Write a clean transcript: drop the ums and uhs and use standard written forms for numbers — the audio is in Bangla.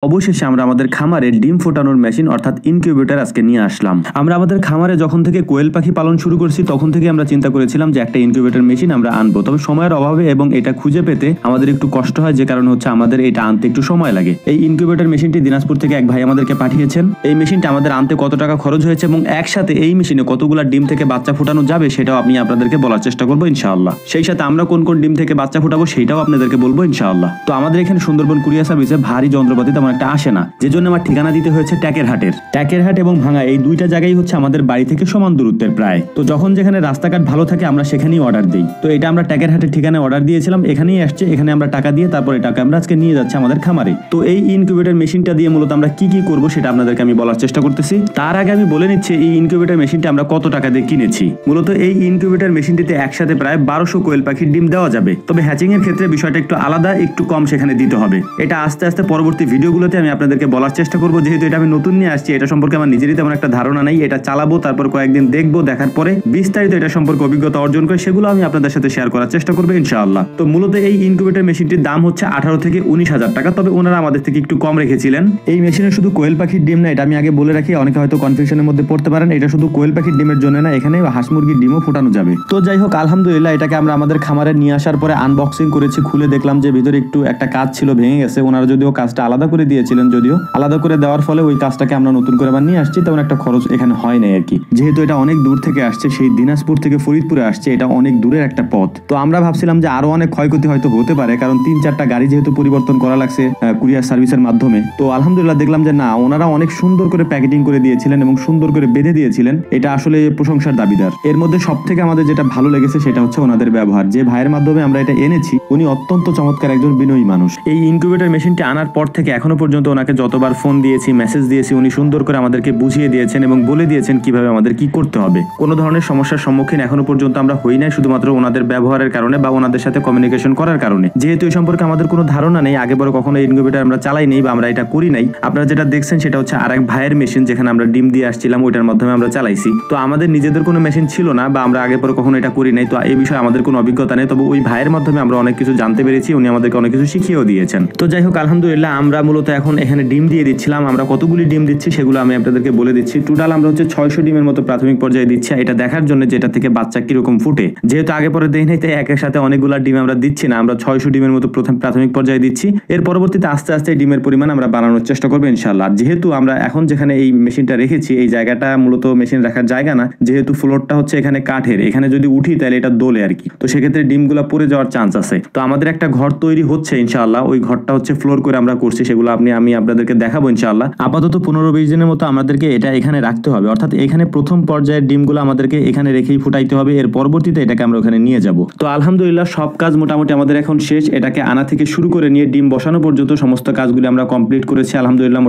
অবশেষে আমরা আমাদের খামারে ডিম ফোটানোর মেশিন অর্থাৎ ইনকিউবেটর আজকে নিয়ে আসলাম। আমরা আমাদের খামারে যখন থেকে কোয়েল পাখি পালন শুরু করছি তখন থেকে আমরা চিন্তা করেছিলাম যে একটা ইনকিউবেটর মেশিন আমরা আনবো, তবে সময়ের অভাবে এবং এটা খুঁজে পেতে আমাদের একটু কষ্ট হয়, যে কারণে হচ্ছে আমাদের এটা আনতে একটু সময় লাগে। এই ইনকিউবেটর মেশিনটি দিনাজপুর থেকে এক ভাই আমাদেরকে পাঠিয়েছেন। এই মেশিনটা আমাদের আনতে কত টাকা খরচ হয়েছে এবং একসাথে এই মেশিনে কতগুলা ডিম থেকে বাচ্চা ফোটানো যাবে সেটাও আমি আপনাদেরকে বলার চেষ্টা করবো ইনশাআল্লাহ। সেই সাথে আমরা কোন কোন ডিম থেকে বাচ্চা ফোটাবো সেটাও আপনাদেরকে বলবো ইনশাআল্লাহ। তো আমাদের এখানে সুন্দরবন কুরিয়ার সার্ভিসে ভারী যন্ত্রপাতি তেমন একটা আসে না, যে জন্য আমার ঠিকানা দিতে হয়েছে ট্যাকেরহাট এবং ভাঙা, এই দুইটা জায়গায় হচ্ছে আমাদের বাড়ি থেকে সমান দূরত্বের প্রায়। তো যখন যেখানে রাস্তাঘাট ভালো থাকে আমরা সেখানেই অর্ডার দিই। তো এটা আমরা ট্যাকেরহাটের ঠিকানায় অর্ডার দিয়েছিলাম, এখানেই আসছে, এখানে আমরা টাকা দিয়ে তারপর এটাকে আমরা আজকে নিয়ে যাচ্ছি আমাদের খামারে। তো এই ইনকিউবেটর মেশিনটা দিয়ে মূলত আমরা কি কি করবো সেটা আপনাদেরকে আমি বলার চেষ্টা করতেছি। তার আগে আমি বলে নিচ্ছি এই ইনকিউবেটর মেশিনটা আমরা কত টাকা দিয়ে কিনেছি। মূলত এই ইনকিউবেটর মেশিনটিতে একসাথে প্রায় 1200 কোয়েল পাখির ডিম দেওয়া যাবে, তবে হ্যাচিং এর ক্ষেত্রে বিষয়টা একটু আলাদা, একটু কম সেখানে দিতে হবে। এটা আস্তে আস্তে পরবর্তী ভিডিওগুলোতে আমি আপনাদেরকে বলার চেষ্টা করবো, যেহেতু এটা আমি নতুন নিয়ে আসছি, এটা সম্পর্কে আমার নিজেরই তেমন একটা ধারণা নেই। এটা চালাবো, তারপর কয়েকদিন দেখবো, দেখার পরে বিস্তারিত এটা সম্পর্কে অভিজ্ঞতা অর্জন করে সেগুলো আমি আপনাদের সাথে শেয়ার করার চেষ্টা করবো ইনশাআল্লাহ। তো মূলত এই ইনকিউবেটর মেশিনটির দাম হচ্ছে 18 থেকে 19,000 টাকা, তবে ওনারা আমাদের থেকে একটু কম রেখেছিলেন। এই মেশিনে শুধু কোয়েল পাখির ডিম না, এটা আমি আগে বলে রাখি, অনেকে হয়তো কনফিউশনের মধ্যে পড়তে পারেন। এটা শুধু কোয়েল পাখির ডিমের জন্য না, এখানে হাঁস মুরগির ডিমও ফোটানো যাবে। তো যাই হোক, আলহামদুলিল্লাহ এটাকে আমরা আমাদের খামারে নিয়ে আসার পরে আনবক্সিং করেছি, খুলে দেখলাম যে ভিতরে একটু একটা কাজ ছিল, ভেঙে গেছে। ওনারা যদিও কাজটা আলাদা করে দিয়েছিলেন, যদিও আলাদা করে দেওয়ার ফলে ওই কাজটাকে আমরা নতুন করে আবার নিয়ে আসছি, তেমন একটা খরচ এখানে হয় নাই আর কি। যেহেতু এটা অনেক দূর থেকে আসছে, সেই দিনাজপুর থেকে ফরিদপুরে আসছে, এটা অনেক দূরের একটা পথ। তো আমরা ভাবছিলাম যে আরো অনেক ক্ষয়ক্ষতি হয়তো হতে পারে, কারণ 3-4টা গাড়ি যেহেতু পরিবর্তন করা লাগছে কুরিয়ার সার্ভিসের মাধ্যমে। তো আলহামদুলিল্লাহ দেখলাম যে না, ওনারা অনেক সুন্দর করে প্যাকেটিং করে দিয়েছিলেন এবং সুন্দর করে বেঁধে দিয়েছিলেন। এটা আসলে প্রশংসার দাবিদার। এর মধ্যে সব থেকে আমাদের যেটা ভালো লেগেছে সেটা হচ্ছে ওনাদের ব্যবহার। যে ভাইয়ের মাধ্যমে আমরা এটা এনেছি উনি অত্যন্ত চমৎকার একজন বিনয়ী মানুষ। এই ইনকিউবেটর মেশিনটি আনার পর থেকে এখনো পর্যন্ত ওনাকে যতবার ফোন দিয়েছি, মেসেজ দিয়েছি, উনি সুন্দর করে আমাদেরকে বুঝিয়ে দিয়েছেন এবং বলে দিয়েছেন কিভাবে আমাদের কি করতে হবে। কোনো ধরনের সমস্যার সম্মুখীন এখনো পর্যন্ত আমরা হই নাই, শুধুমাত্র ওনাদের ব্যবহারের কারণে বা ওনাদের সাথে কমিউনিকেশন করার কারণে। যেহেতু এই সম্পর্কে আমাদের কোনো ধারণা নেই, আগে বড় কখনো ইনকিউবেটর আমরা চালাই নেই বা আমরা এটা করি নাই। আপনারা যেটা দেখছেন সেটা হচ্ছে আরেক ভাইয়ের মেশিন, যেখানে আমরা ডিম দিয়ে আসছিলাম, ওইটার মাধ্যমে আমরা চালাইছি। তো আমাদের নিজেদের কোনো মেশিন ছিল না বা আমরা আগে পরে কখনো এটা করি নাই, তো এই বিষয়ে আমাদের কোনো অভিজ্ঞতা নেই। তবে ওই ভাইয়ের মাধ্যমে আমরা অনেক কিছু জানতে পেরেছি, উনি আমাদেরকে অনেক কিছু শিখিয়েও দিয়েছেন। তো যাই হোক, আলহামদুলিল্লাহ আমরা মূলত এখন এখানে ডিম দিয়ে দিচ্ছিলাম। আমরা কতগুলি ডিম দিচ্ছি সেগুলো আমি আপনাদেরকে বলে দিচ্ছি। টোটাল আমরা হচ্ছে 600 ডিমের মতো প্রাথমিক পর্যায়ে দিচ্ছি, এটা দেখার জন্য যেটা থেকে বাচ্চা কিরকম ফুটে। যেহেতু আগে পরে দেই নাই, তাই একের সাথে অনেকগুলা ডিম আমরা দিচ্ছি না, আমরা 600 ডিমের মতো প্রাথমিক পর্যায়ে দিচ্ছি। এর পরবর্তীতে আস্তে আস্তে ডিমের পরিমাণ আমরা বাড়ানোর চেষ্টা করবো ইনশাআল্লাহ। যেহেতু আমরা এখন যেখানে এই মেশিনটা রেখেছি, এই জায়গাটা মূলত মেশিন রাখার জায়গা না, যেহেতু ফ্লোরটা হচ্ছে এখানে কাঠের, এখানে যদি উঠি তাহলে এটা দোলে আর কি। তো সেক্ষেত্রে ডিমগুলা পড়ে যাওয়ার চান্স আছে। তো আমাদের একটা ঘর তৈরি হচ্ছে ইনশাআল্লাহ, ওই ঘরটা হচ্ছে ফ্লোর করে আমরা করছি, সেগুলো আমি আপনাদেরকে দেখাবো ইনশাআল্লাহ। আপাতত 15-20 দিনের মতো আমাদেরকে এটা এখানে রাখতে হবে, অর্থাৎ এখানে প্রথম পর্যায়ের ডিমগুলো আমাদেরকে এখানে রেখেই ফুটাইতে হবে। এর পরবর্তীতে এটাকে আমরা ওখানে নিয়ে যাব। তো আলহামদুলিল্লাহ সব কাজ মোটামুটি আমাদের এখন শেষ। এটাকে আনা থেকে শুরু করে নিয়ে ডিম বসানো পর্যন্ত সমস্ত কাজগুলি আমরা কমপ্লিট করেছি আলহামদুলিল্লাহ।